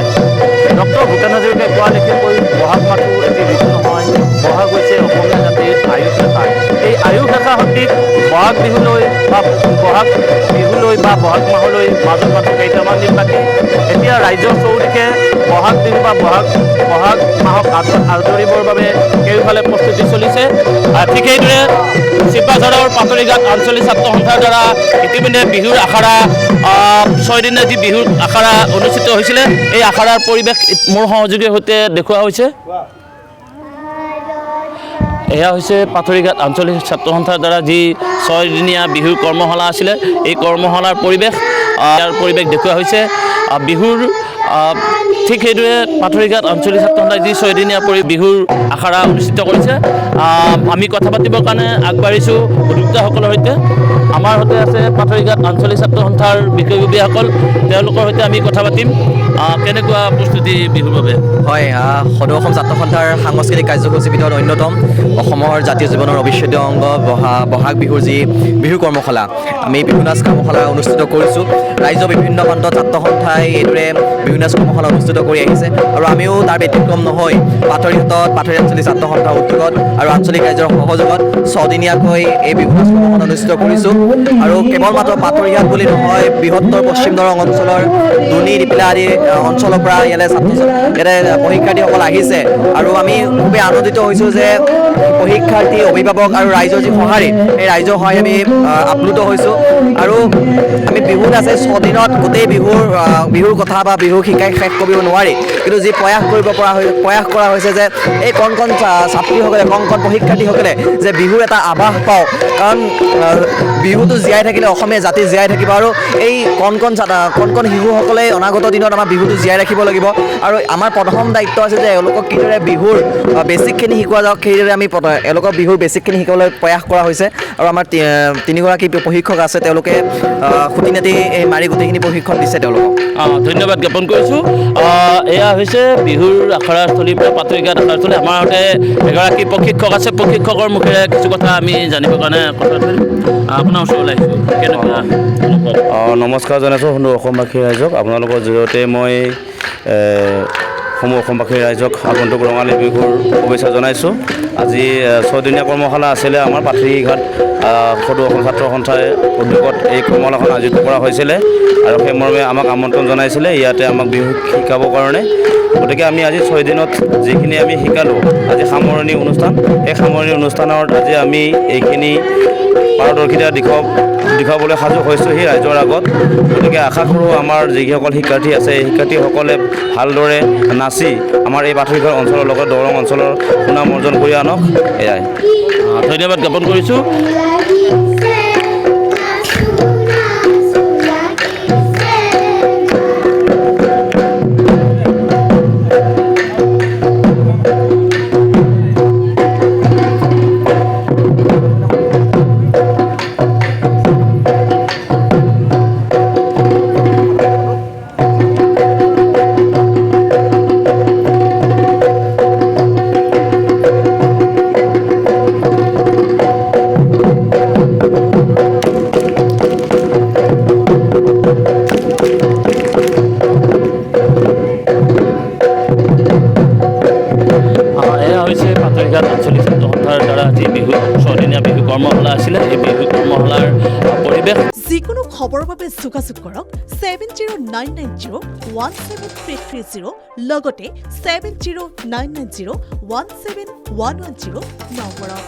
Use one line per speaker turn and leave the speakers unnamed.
নহয় ডক্টৰ ভূপেন হাজৰিকাই কোৱা লেখীয়াকৈ বহাগ মাহটো এটি ঋতু নহয় বহাগ হৈছে অসমীয়া জাতিৰ আয়ুস ৰেখা এই আয়ুস ৰেখা শক্তিক বহাগ বিহুলৈ বা বহাগ মাহলৈ মাজত মাত্ৰ কেইটামান দিন বাকী এতিয়া ৰাইজৰ চৌদিশে বহাগ বিহু বা বহাগ মাহক আদৰিবৰ বাবে কেউফালে প্ৰস্তুতি চলিছে ঠিক সেইদৰে শিৱসাগৰৰ পাতৰিঘাট আঞ্চলিক ছাত্ৰ সন্থাৰ দ্বাৰা ইতিমধ্যে বিহুৰ আখৰা 6 দিনীয়া যি বিহুৰ আখৰা অনুষ্ঠিত হৈছিলে এই আখৰাৰ পৰিৱেশ মোৰ সহযোগীৰ সৈতে দেখুওৱা হৈছে এয়া হৈছে পাতৰিঘাট আঞ্চলিক ছাত্ৰ সন্থাৰ দ্বাৰা যি 6 দিনীয়া বিহুৰ কৰ্মশালা আছিলে এই কৰ্মশালাৰ পৰিৱেশ দেখুওৱা হৈছে বিহুৰ ঠিক সেইদৰে পাতৰিঘাট আঞ্চলিক ছাত্ৰ সন্থাই যি 6 দিনীয়া বিহুৰ আখৰা অনুষ্ঠিত কৰিছে আমি কথা পাতিবৰ কাৰণে আগবাঢ়িছোঁ উদ্যোক্তাসকলৰ সৈতে আমাৰ সৈতে আছে পাতৰিঘাট আঞ্চলিক ছাত্ৰ সন্থাৰ বিষয়ববীয়াসকল তেওঁলোকৰ সৈতে আমি কথা পাতিম কেনেকুৱা প্ৰস্তুতি বিহুৰ বাবে
হয় সদৌ অসম ছাত্ৰ সন্থাৰ সাংস্কৃতিক কাৰ্যসূচীৰ ভিতৰত অন্যতম অসমৰ জাতীয় জীৱনৰ অবিচ্ছেদ্য অংগ বহাগ বিহুৰ যি বিহু কৰ্মশালা আমি বিহু নাচ কৰ্মশালা অনুষ্ঠিত কৰিছোঁ ৰাজ্যৰ বিভিন্ন প্ৰান্তত ছাত্ৰ সন্থাই এইদৰে বিহু নাচ কৰ্মশালা অনুষ্ঠিত কৰি আহিছে আৰু আমিও তাৰ ব্যতিক্ৰম নহয় পাতৰিঘাট আঞ্চলিক ছাত্ৰ সন্থাৰ উদ্যোগত আৰু আঞ্চলিক ৰাইজৰ সহযোগত 6 দিনীয়াকৈ এই বিহু নাচ কৰ্মশালা অনুষ্ঠিত কৰিছোঁ আৰু কেৱল মাত্ৰ পাতৰিঘাট বুলি নহয় বৃহত্তৰ পশ্চিম দৰং অঞ্চলৰ দুনি দিপিলা আদি অঞ্চলৰ পৰা ইয়াতে পৰীক্ষাৰ্থীসকল আহিছে আৰু আমি খুবেই আনন্দিত হৈছোঁ যে পৰীক্ষাৰ্থী অভিভাৱক আৰু ৰাইজৰ যি সঁহাৰি এই ৰাইজৰ সঁহাৰি আমি আপ্লুত হৈছোঁ আৰু আমি বিহু নাচে 6 দিনত গোটেই বিহুৰ কথা বা বিহু শিকাই শেষ কৰিব নোৱাৰি কিন্তু যি প্ৰয়াস কৰা হৈছে যে এই কণ ছাত্ৰীসকলে কণ পৰীক্ষাৰ্থীসকলে যে বিহুৰ এটা আভাস পাওঁ কাৰণ বিহুটো জীয়াই থাকিলে অসমীয়া জাতি জীয়াই থাকিব আৰু এই কণ শিশুসকলে অনাগত দিনত আমাৰ বিহুটো জীয়াই ৰাখিব লাগিব আৰু আমাৰ প্ৰথম দায়িত্ব আছে যে এওঁলোকক কিদৰে বিহুৰ বেছিকখিনি শিকোৱা যাওক সেইদৰে আমি এওঁলোকক বিহুৰ বেছিকখিনি শিকাবলৈ প্ৰয়াস কৰা হৈছে আৰু আমাৰ 3গৰাকী প্ৰশিক্ষক আছে তেওঁলোকে খুঁটি নাটি মাৰি গোটেইখিনি প্ৰশিক্ষণ দিছে তেওঁলোকক
ধন্যবাদ জ্ঞাপন কৰিছোঁ এয়া হৈছে বিহুৰ আখৰাস্থলীৰ পৰা পাতৰিঘাট আখৰাস্থলী আমাৰ সৈতে এগৰাকী প্ৰশিক্ষক আছে প্ৰশিক্ষকৰ মুখেৰে কিছু কথা আমি জানিবৰ কাৰণে কথা পাতিম আপোনাৰ ওচৰলৈ আহিছোঁ কেনেকুৱা
নমস্কাৰ জনাইছোঁ সদৌ অসমবাসী ৰাইজক আপোনালোকৰ জৰিয়তে মই সমূহ অসমবাসী ৰাইজক আগন্তুক ৰঙালী বিহুৰ শুভেচ্ছা জনাইছোঁ আজি 6 দিনীয়া কৰ্মশালা আছিলে আমাৰ পাতৰিঘাট সদৌ অসম ছাত্ৰ সন্থাৰ উদ্যোগত এই কৰ্মশালাখন আয়োজিত কৰা হৈছিলে আৰু সেই মৰ্মে আমাক আমন্ত্ৰণ জনাইছিলে ইয়াতে আমাক বিহু শিকাবৰ কাৰণে গতিকে আমি আজি 6 দিনত যিখিনি আমি শিকালোঁ আজি সামৰণি অনুষ্ঠান এই সামৰণি অনুষ্ঠানত আজি আমি এইখিনি পাৰদৰ্শিতা দেখুৱাবলৈ সাজু হৈছোঁহি ৰাইজৰ আগত গতিকে আশা কৰোঁ আমাৰ যিসকল শিক্ষাৰ্থী আছে এই শিক্ষাৰ্থীসকলে ভালদৰে নাচি আমাৰ এই পাতৰিঘাট অঞ্চলৰ লগত দৰং অঞ্চলৰ সুনাম অৰ্জন কৰি আনক এয়াই
ধন্যবাদ জ্ঞাপন কৰিছোঁ পাতৰিঘাট আঞ্চলিক ছাত্ৰ সন্থাৰ দ্বাৰা যি বিহু 6 দিনীয়া বিহু কৰ্মশালা আছিলে এই বিহু কৰ্মশালাৰ পৰিৱেশ
যিকোনো খবৰৰ বাবে যোগাযোগ কৰক 7099017330 লগতে 7099017110 নম্বৰত